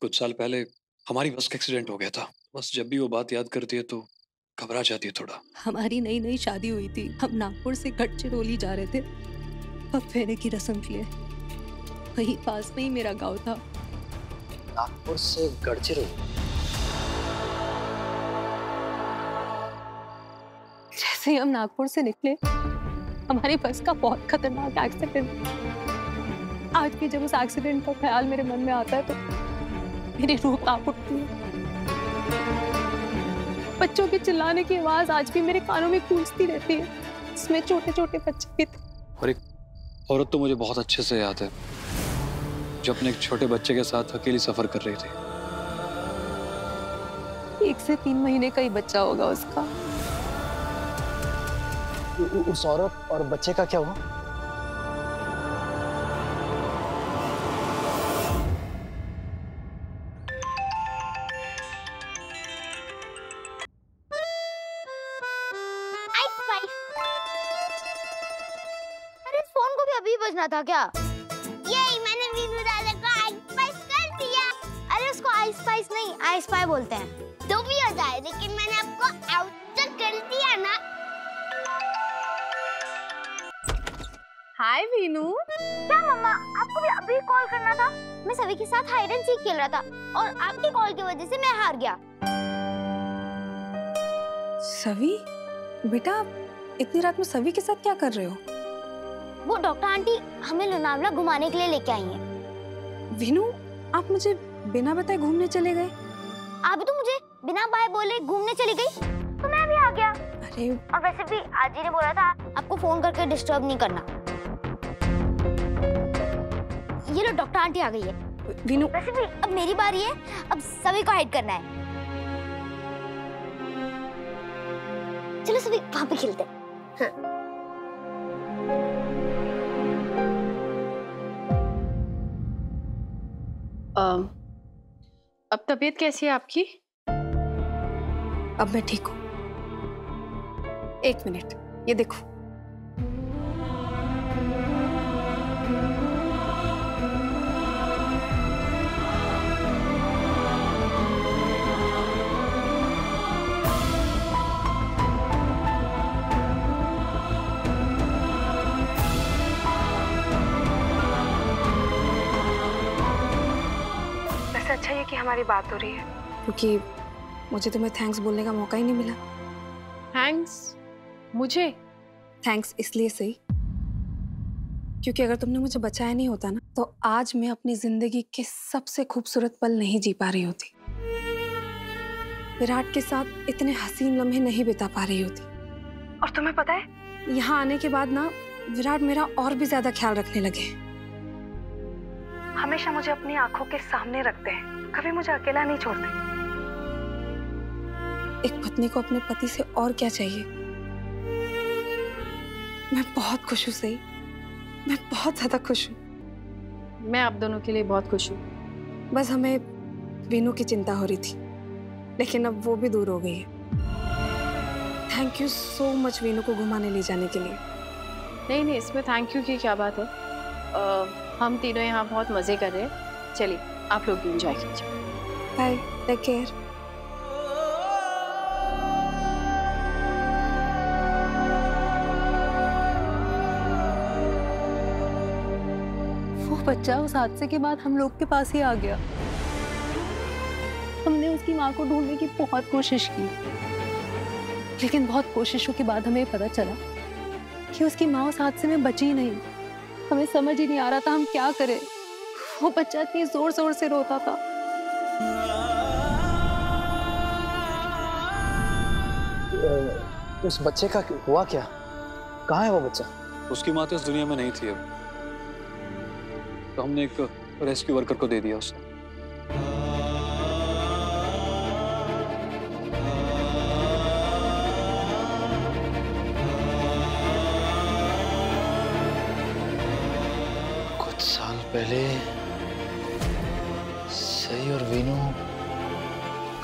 कुछ साल पहले हमारी बस का एक्सीडेंट हो गया था। बस जब भी वो बात याद करती है तो घबरा जाती है थोड़ा। हमारी नई नई शादी हुई थी। हम नागपुर से गढ़चिरौली जा रहे थे पग फेरे की रस्म के लिए। वहीं पास में ही मेरा गांव था। नागपुर से गढ़चिरौली? जैसे ही हम नागपुर से निकले, हमारी बस का बहुत खतरनाक एक्सीडेंट। आज भी जब उस एक्सीडेंट का ख्याल मेरे मन में आता है तो मेरी रूह कांप उठती है। बच्चों के चिल्लाने की आवाज आज भी मेरे कानों में गूंजती रहती है। इसमें छोटे छोटे बच्चे भी थे। और एक औरत तो मुझे बहुत अच्छे से याद है, जो अपने एक छोटे बच्चे के साथ अकेली सफर कर रही थी। 1 से 3 महीने का ही बच्चा होगा उसका। उस औरत और बच्चे का क्या हुआ? अरे इस फोन को भी अभी बजना था क्या? यही मैंने वीनू दादा को आइस स्पाइस कर दिया। अरे उसको आइस स्पाइस नहीं, आइस पाई बोलते हैं। तो भी हो जाए, लेकिन मैंने आपको आउट कर दिया ना। हाय वीनू। क्या मम्मा, आपको भी अभी कॉल करना था? मैं सभी के साथ हाइड एंड सीक खेल रहा था और आपकी कॉल की वजह से मैं हार गया। सवी, बेटा इतनी रात में सवी के साथ क्या कर रहे हो? वो डॉक्टर आंटी हमें लोनावला घुमाने के लिए लेके आई हैं। वीनू, आप मुझे बिना बताए घूमने चले गए। आप भी तो मुझे बिना बाय बोले घूमने चली गई, तो मैं भी आ गया। अरे और वैसे भी आज ही ने बोला था आपको फोन करके डिस्टर्ब नहीं करना। ये लो डॉक्टर आंटी आ गई है। वीनू, वैसे भी अब मेरी बारी है, अब सभी को हाइड करना है। चलो सभी वहां पे खेलते हैं। हाँ। अब तबीयत कैसी है आपकी? अब मैं ठीक हूँ। 1 मिनट, ये देखो। वैसे अच्छा है कि हमारी बात हो रही है, क्योंकि मुझे तुम्हें थैंक्स बोलने का मौका ही नहीं मिला। थैंक्स? मुझे? थैंक्स इसलिए सही क्योंकि अगर तुमने मुझे बचाया नहीं होता ना, तो आज मैं अपनी जिंदगी के सबसे खूबसूरत पल नहीं जी पा रही होती। विराट के साथ इतने हसीन लम्हे नहीं बिता पा रही होती। और तुम्हें पता है, यहाँ आने के बाद ना विराट मेरा और भी ज्यादा ख्याल रखने लगे। हमेशा मुझे अपनी आंखों के सामने रखते हैं, कभी मुझे अकेला नहीं छोड़ते। एक पत्नी को अपने पति से और क्या चाहिए। मैं बहुत खुश हूँ सही, मैं बहुत ज्यादा खुश हूँ। मैं आप दोनों के लिए बहुत खुश हूँ। बस हमें वीनू की चिंता हो रही थी, लेकिन अब वो भी दूर हो गई है। Thank you so much Veenu को घुमाने ले जाने के लिए। नहीं नहीं, इसमें थैंक यू की क्या बात है। हम तीनों यहाँ बहुत मजे कर रहे हैं। चलिए आप लोग भी एंजॉय कीजिए। Bye, take care. वो बच्चा उस हादसे के बाद हम लोग के पास ही आ गया। हमने उसकी माँ को ढूंढने की बहुत कोशिश की, लेकिन बहुत कोशिशों के बाद हमें पता चला कि उसकी माँ उस हादसे में बची नहीं। हमें समझ ही नहीं आ रहा था हम क्या करें। वो बच्चा इतनी जोर जोर से रोता था। उस बच्चे का हुआ क्या? कहाँ है वो बच्चा? उसकी माँ तो इस दुनिया में नहीं थी अब, तो हमने एक रेस्क्यू वर्कर को दे दिया उसे। कुछ साल पहले सई और वीनू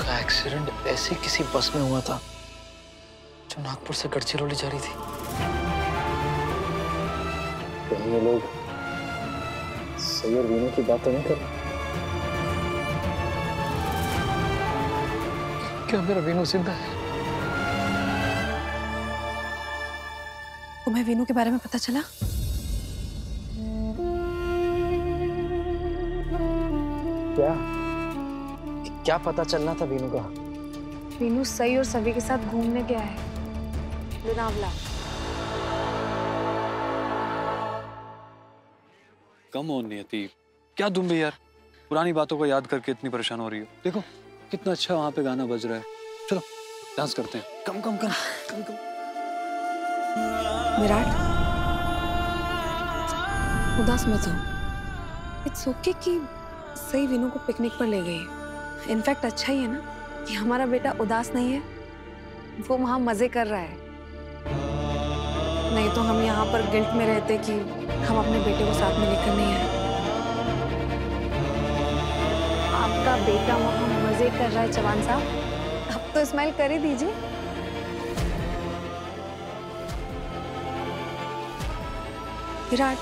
का एक्सीडेंट ऐसे किसी बस में हुआ था जो नागपुर से गढ़चिरौली जा रही थी। कहीं ये लोग सई और वीनू की बात तो नहीं कर रहे? क्या मेरा वीनू जिंदा है? तुम्हें वीनू के बारे में पता चला? क्या पता चलना था वीनू का? वीनू सही और सभी के साथ घूमने गया है लोनावला। कम ऑन नियति, क्या तुम भी यार पुरानी बातों को याद करके इतनी परेशान हो रही हो? देखो कितना अच्छा वहां पे गाना बज रहा है, चलो डांस करते हैं। कम कम कम कम कम। विराट, उदास मत हो। इट्स ओके कि सही वीनू को पिकनिक पर ले गई। इनफैक्ट अच्छा ही है ना कि हमारा बेटा उदास नहीं है, वो वहां मजे कर रहा है। नहीं तो हम यहाँ पर गिल्ट में रहते कि हम अपने बेटे को साथ में लेकर नहीं आए। आपका बेटा वहां मजे कर रहा है चौहान साहब, अब तो स्माइल कर ही दीजिए। विराट,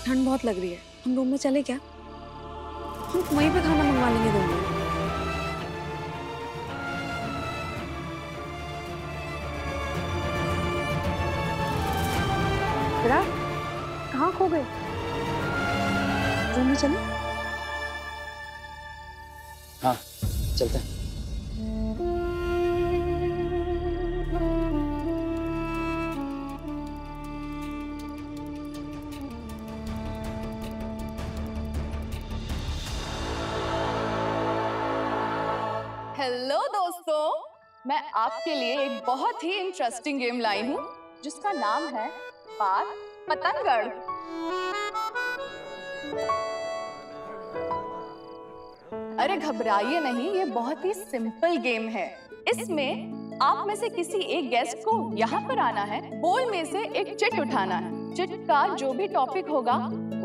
ठंड बहुत लग रही है, हम रूम में चले क्या? हम वहीं पे खाना मंगवा लेंगे दोनों। विराट, कहाँ खो गए? रूम में चले? हाँ चलते हैं। हेलो दोस्तों, मैं आपके लिए एक बहुत ही इंटरेस्टिंग गेम लाई हूँ जिसका नाम है बात पतंगड़। अरे घबराइए नहीं, ये बहुत ही सिंपल गेम है। इसमें आप में से किसी एक गेस्ट को यहाँ पर आना है, बोल में से एक चिट उठाना है। चिट का जो भी टॉपिक होगा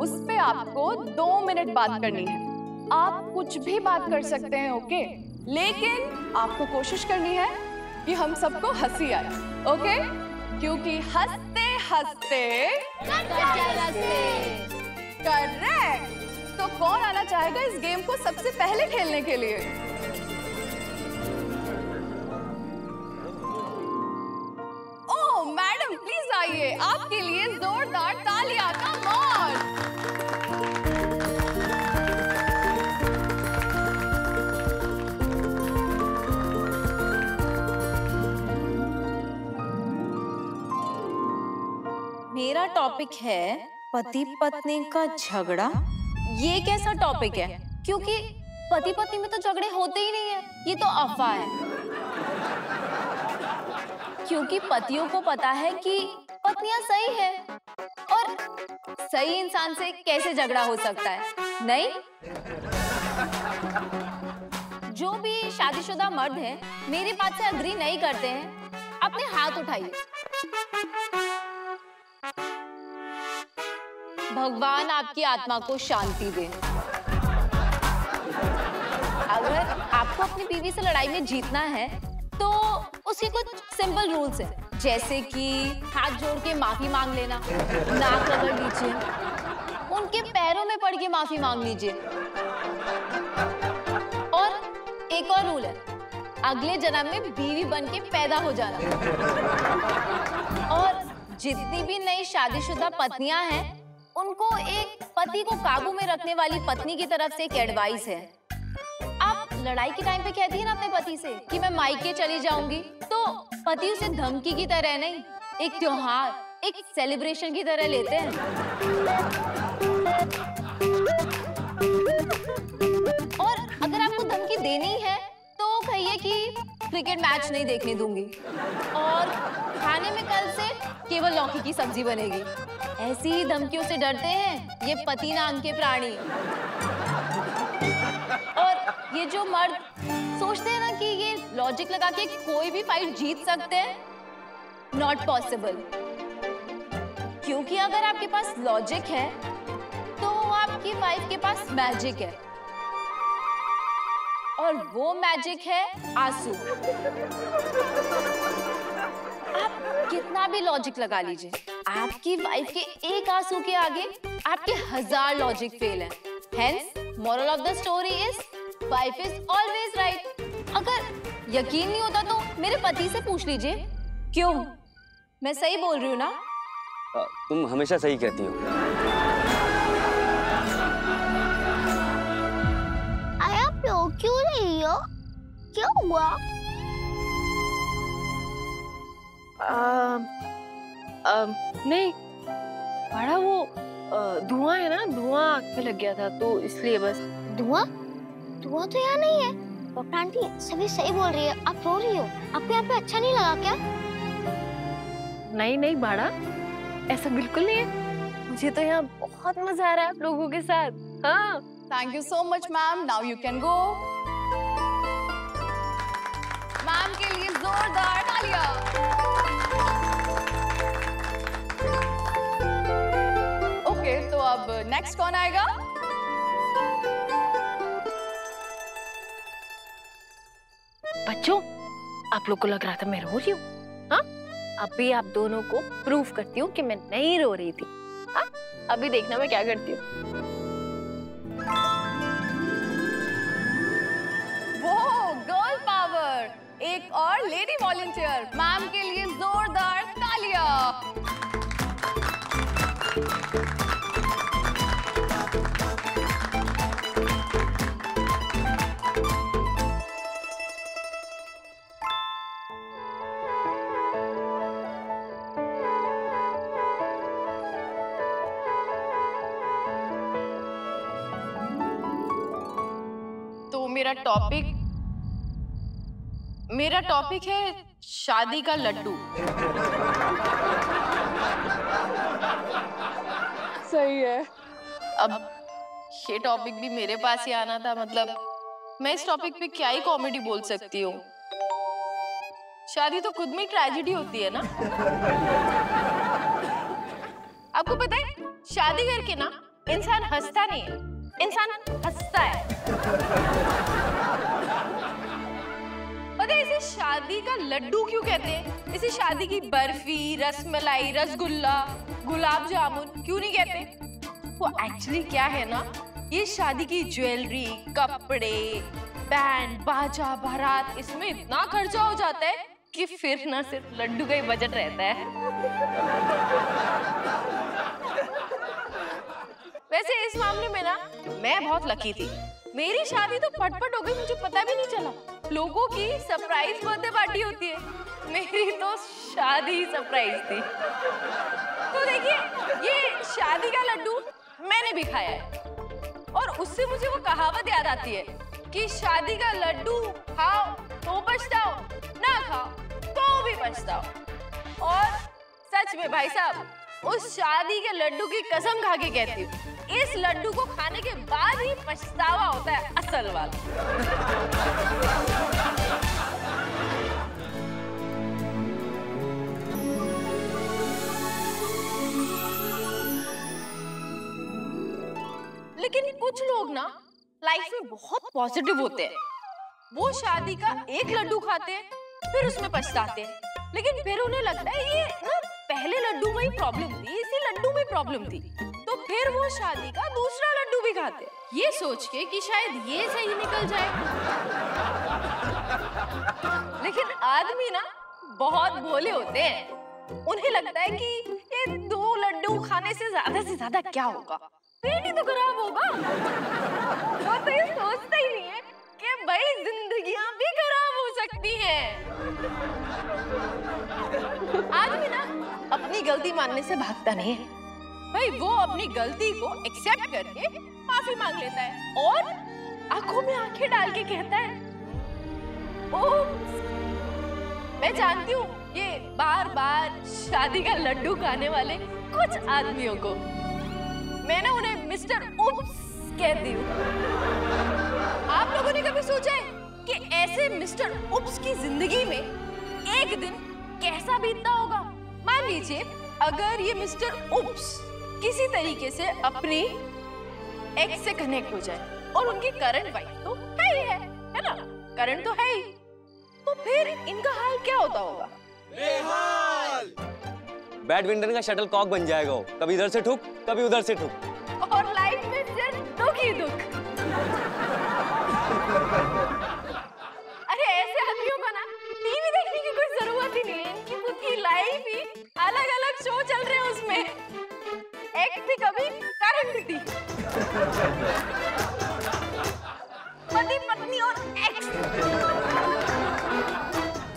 उस पे आपको 2 मिनट बात करनी है। आप कुछ भी बात कर सकते हैं, ओके? लेकिन आपको कोशिश करनी है कि हम सबको हंसी आए, ओके? क्योंकि हंसते हंसते करेक्ट। तो कौन आना चाहेगा इस गेम को सबसे पहले खेलने के लिए? ओह मैडम प्लीज आइए, आपके लिए जोरदार तालियां का मार। मेरा टॉपिक है पति पत्नी का झगड़ा। ये कैसा टॉपिक है? क्योंकि पति पत्नी में तो झगड़े होते ही नहीं है, ये तो अफवाह है। क्योंकि पतियों को पता है कि पत्नियां सही है, और सही इंसान से कैसे झगड़ा हो सकता है? नहीं। जो भी शादीशुदा मर्द हैं मेरी बात से अग्री नहीं करते हैं, अपने हाथ उठाइए। भगवान आपकी आत्मा को शांति दे। अगर आपको अपनी बीवी से लड़ाई में जीतना है तो उसके कुछ सिंपल रूल्स हैं, जैसे कि हाथ जोड़ के माफी मांग लेना, नाक रगड़ लीजिए, उनके पैरों में पड़ के माफी मांग लीजिए। और एक और रूल है, अगले जन्म में बीवी बन के पैदा हो जाना। और जितनी भी नई शादीशुदा पत्नियां हैं उनको एक पति को काबू में रखने वाली पत्नी की तरफ से एक एडवाइस है। आप लड़ाई के टाइम पे कहती है ना अपने पति से कि मैं मायके चली जाऊंगी, तो पति उसे धमकी की तरह नहीं, एक त्योहार, एक सेलिब्रेशन की तरह लेते हैं। और अगर आपको धमकी देनी है तो कहिए कि क्रिकेट मैच नहीं देखने दूंगी, और खाने में कल से केवल लौकी की सब्जी बनेगी। ऐसी ही धमकियों से डरते हैं ये पति नाम के प्राणी। और ये जो मर्द सोचते हैं ना कि ये लॉजिक लगा के कोई भी फाइट जीत सकते हैं, नॉट पॉसिबल। क्योंकि अगर आपके पास लॉजिक है तो आपकी वाइफ के पास मैजिक है, और वो मैजिक है आंसू। आप कितना भी लॉजिक लगा लीजिए, आपकी वाइफ के एक आंसू के आगे आपके 1000 लॉजिक फेल हैं। Hence, moral of the story is wife is always right. अगर यकीन नहीं होता तो मेरे पति से पूछ लीजिए। क्यों, मैं सही बोल रही हूँ ना? तुम हमेशा सही कहती हो। आया रो क्यों रही हो? क्या हुआ? नहीं बड़ा, वो धुआं है ना, धुआं आँख में लग गया था तो इसलिए बस। धुआं? धुआं तो यहाँ नहीं है। डॉक्टर आंटी सभी सही बोल रही है, आप रो रही हो। आपको यहाँ पे अच्छा नहीं लगा क्या? नहीं नहीं बाड़ा, ऐसा बिल्कुल नहीं है। मुझे तो यहाँ बहुत मजा आ रहा है आप लोगों के साथ। हाँ, thank you so much ma'am, now you can go. Ma'am के लिए जोरदार तालियां। ओके, तो अब नेक्स्ट कौन आएगा? बच्चों, आप लोग को लग रहा था मैं रो रही हूँ? हाँ, अभी आप दोनों को प्रूफ करती हूँ कि मैं नहीं रो रही थी। हाँ, अभी देखना मैं क्या करती हूँ। वो गर्ल पावर, एक और लेडी वॉलंटियर। मैम के लिए जोरदार तालियां। तो मेरा टॉपिक है शादी का लड्डू। सही है। अब ये टॉपिक भी मेरे पास ही आना था, मतलब मैं इस टॉपिक पे क्या ही कॉमेडी बोल सकती हूँ। शादी तो खुद में ट्रेजेडी होती है ना। आपको पता है, शादी करके ना इंसान हंसता नहीं है, इंसान हंसता है। पता है इसे शादी का लड्डू क्यों कहते हैं? इसे शादी की बर्फी, रसमलाई, रसगुल्ला, गुलाब जामुन क्यों नहीं कहते? वो एक्चुअली क्या है ना, ये शादी की ज्वेलरी, कपड़े, बैंड बाजा, बारात, इसमें इतना खर्चा हो जाता है कि फिर ना सिर्फ लड्डू का ही बजट रहता है। वैसे इस मामले में ना मैं बहुत लकी थी। मेरी शादी तो फटफट हो गई, मुझे पता भी नहीं चला। लोगों की सरप्राइज बर्थडे पार्टी होती है, मेरी तो शादी सरप्राइज थी। तो देखिए, ये शादी का लड्डू मैंने भी खाया है और उससे मुझे वो कहावत याद आती है कि शादी का लड्डू खाओ तो पछताओ, ना खाओ तो भी पछताओ। और सच में भाई साहब, उस शादी के लड्डू की कसम खा के कहती हूँ, इस लड्डू को खाने के बाद ही पछतावा होता है असल वाला। लेकिन कुछ लोग ना लाइफ में बहुत पॉजिटिव होते हैं। वो शादी का एक लड्डू खाते हैं, फिर उसमें पछताते हैं, लेकिन फिर उन्हें लगता है ये ना पहले लड्डू में ही प्रॉब्लम थी, इसी लड्डू में प्रॉब्लम थी, तो फिर वो शादी का दूसरा लड्डू भी खाते हैं, ये सोच के कि शायद ये सही निकल जाए। लेकिन आदमी ना बहुत भोले होते हैं, उन्हें लगता है कि ये 2 लड्डू खाने से ज्यादा क्या होगा, पेट ही तो खराब होगा। वो तो ये सोचता ही नहीं है कि भाई जिंदगियां भी खराब हो सकती हैं। आदमी ना अपनी गलती मानने से भागता नहीं है भाई, वो अपनी गलती को एक्सेप्ट करके माफी मांग लेता है और आंखों में आंखें डाल के कहता है, ओह मैं जानती हूँ ये बार बार शादी का लड्डू खाने वाले कुछ आदमियों को, मैं ना उन्हें मिस्टर उप्स कहती हूँ। आप लोगों ने कभी सोचा है कि ऐसे मिस्टर उप्स की जिंदगी में एक दिन कैसा बीतता होगा? मान लीजिए अगर ये मिस्टर उप्स किसी तरीके से अपनी एक्स से कनेक्ट हो जाए और उनकी करंट वाइफ तो है ना, करंट तो है ही, तो फिर इनका हाल क्या होता होगा? बैडमिंटन का शटल कॉक बन जाएगा वो, कभी इधर से ठुक कभी उधर से ठुक, और लाइफ में सिर्फ दुख ही दुख। अरे ऐसे आदमियों पति पत्नी और एक्स।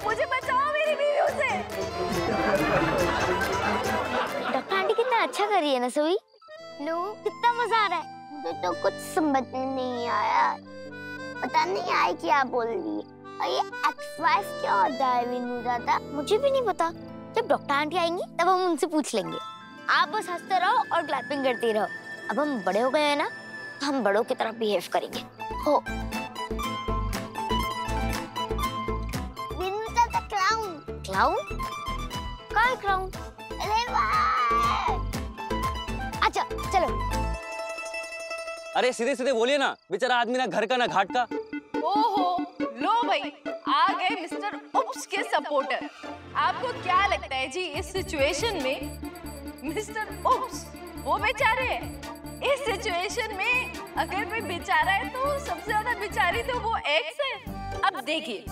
मुझे बचाओ मेरी बीवियों से। डॉक्टर आंटी कितना अच्छा कर रही है ना सभी लोग, कितना मजा आ रहा है। मुझे तो कुछ समझ में नहीं आया, पता नहीं आए क्या बोल रही है। और ये एक्स वाइफ क्या होता है वीनू दादा, मुझे भी नहीं पता। जब डॉक्टर आंटी आएंगी तब हम उनसे पूछ लेंगे। आप बस हंसते रहो और क्लैपिंग करते रहो। अब हम बड़े हो गए हैं ना, तो हम बड़ों की तरह बिहेव करेंगे। हो वीनू दादा क्लाउन। क्लाउन? काय क्लाउन? अरे वाह! अच्छा चलो। अरे सीधे सीधे बोलिए ना, बेचारा आदमी ना घर का ना घाट का। ओहो, लो भाई, आ गए मिस्टर उप्स के सपोर्टर। आपको क्या लगता है जी इस सिचुएशन में मिस्टर उप्स वो बेचारे हैं? इस सिचुएशन में अगर कोई बेचारा है तो सबसे ज्यादा बेचारी तो वो एक्स है। अब देखिए,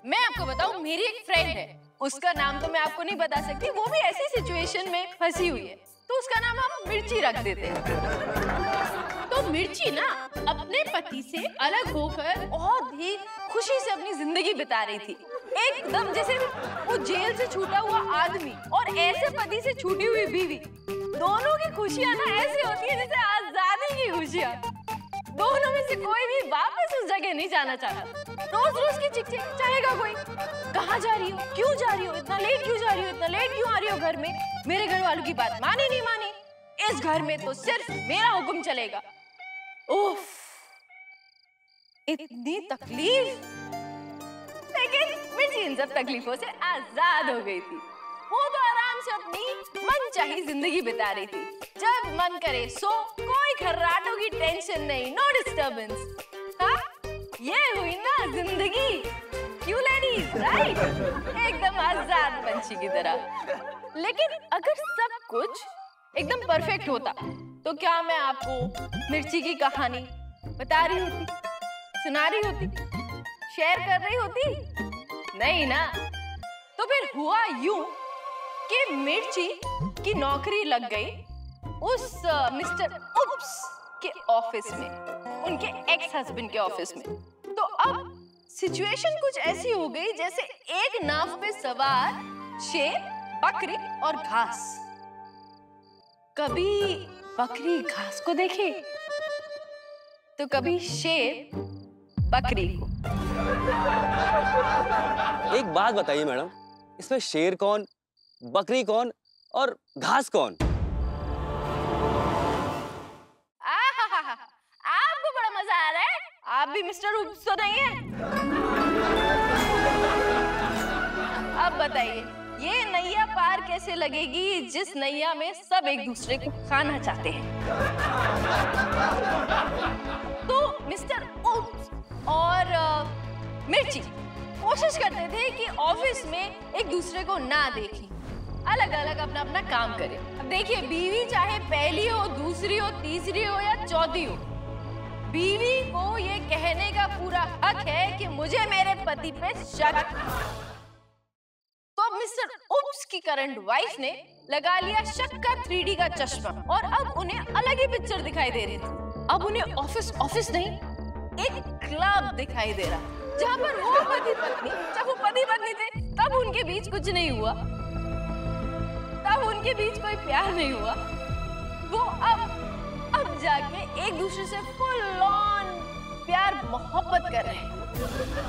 मैं आपको बताऊं, मेरी एक फ्रेंड है, उसका नाम तो मैं आपको नहीं बता सकती, वो भी ऐसी सिचुएशन में फंसी हुई है, तो उसका नाम हम मिर्ची रख देते हैं। तो मिर्ची ना अपने पति से अलग होकर बहुत ही खुशी से अपनी जिंदगी बिता रही थी, एकदम जैसे वो जेल से छूटा हुआ आदमी और ऐसे पति से छूटी हुई बीवी। दोनों की खुशियां ना ऐसी होती है जैसे आजादी की खुशियां। दोनों में से कोई भी वापस उस जगह नहीं जाना चाहता। रोज रोज की चिक-चिक चाहेगा कोई, कहाँ जा रही हो, क्यों जा रही हो, इतना लेट क्यों जा रही हो, इतना लेट क्यों आ रही हो घर में, मेरे घर वालों की बात माने नहीं माने, इस घर में तो सिर्फ मेरा हुक्म चलेगा। उफ, इतनी तकलीफ। लेकिन मिर्ची इन सब तकलीफों से आजाद हो गई थी। वो तो आराम से अपनी मनचाही जिंदगी बिता रही थी। जब मन करे सो, कोई खर्राटों की टेंशन नहीं, नो डिस्टर्बेंस। हाँ, ये हुई ना जिंदगी। क्यों लेडीज, राइट? एकदम आजाद पंछी की तरह। लेकिन अगर सब कुछ एकदम परफेक्ट होता तो क्या मैं आपको मिर्ची की कहानी बता रही होती, सुना रही होती, शेयर कर रही होती? नहीं ना। तो फिर हुआ यूं कि मिर्ची की नौकरी लग गई उस मिस्टर उप्स के ऑफिस में, उनके एक्स हस्बैंड के ऑफिस में। तो अब सिचुएशन कुछ ऐसी हो गई जैसे एक नाव पे सवार शेर, बकरी और घास। कभी बकरी घास को देखे तो कभी शेर बकरी को। एक बात बताइए मैडम, इसमें शेर कौन, बकरी कौन और घास कौन? आपको बड़ा मजा आ रहा है? आप भी मिस्टर उप्स तो नहीं है? अब बताइए, ये नैया पार कैसे लगेगी जिस नैया में सब एक दूसरे को खाना चाहते हैं? तो मिस्टर उप्स और मिर्ची कोशिश करते थे कि ऑफिस में एक दूसरे को ना देखें, अलग अलग अपना अपना काम करें। अब देखिए, बीवी चाहे पहली हो, दूसरी हो, तीसरी हो या चौथी हो, बीवी को ये कहने का पूरा हक है कि मुझे मेरे पति पे शक। तो अब मिस्टर उप्स की करंट वाइफ ने लगा लिया शक का 3D का चश्मा और अब उन्हें अलग ही पिक्चर दिखाई दे रही थी। अब उन्हें ऑफिस नहीं, एक क्लब दिखाई दे रहा, जहाँ पर वो पति पत्नी, जब वो पति पत्नी थे तब उनके बीच कुछ नहीं हुआ, तब उनके बीच कोई प्यार नहीं हुआ। वो अब जाके एक दूसरे से फुल ऑन प्यार मोहब्बत कर रहे हैं।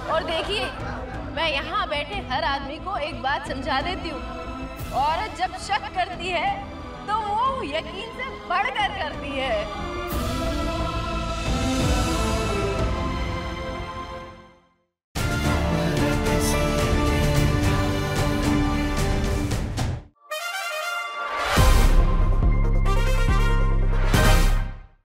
और देखिए, मैं यहाँ बैठे हर आदमी को एक बात समझा देती हूँ, औरत जब शक करती है तो वो यकीन से बढ़कर करती है।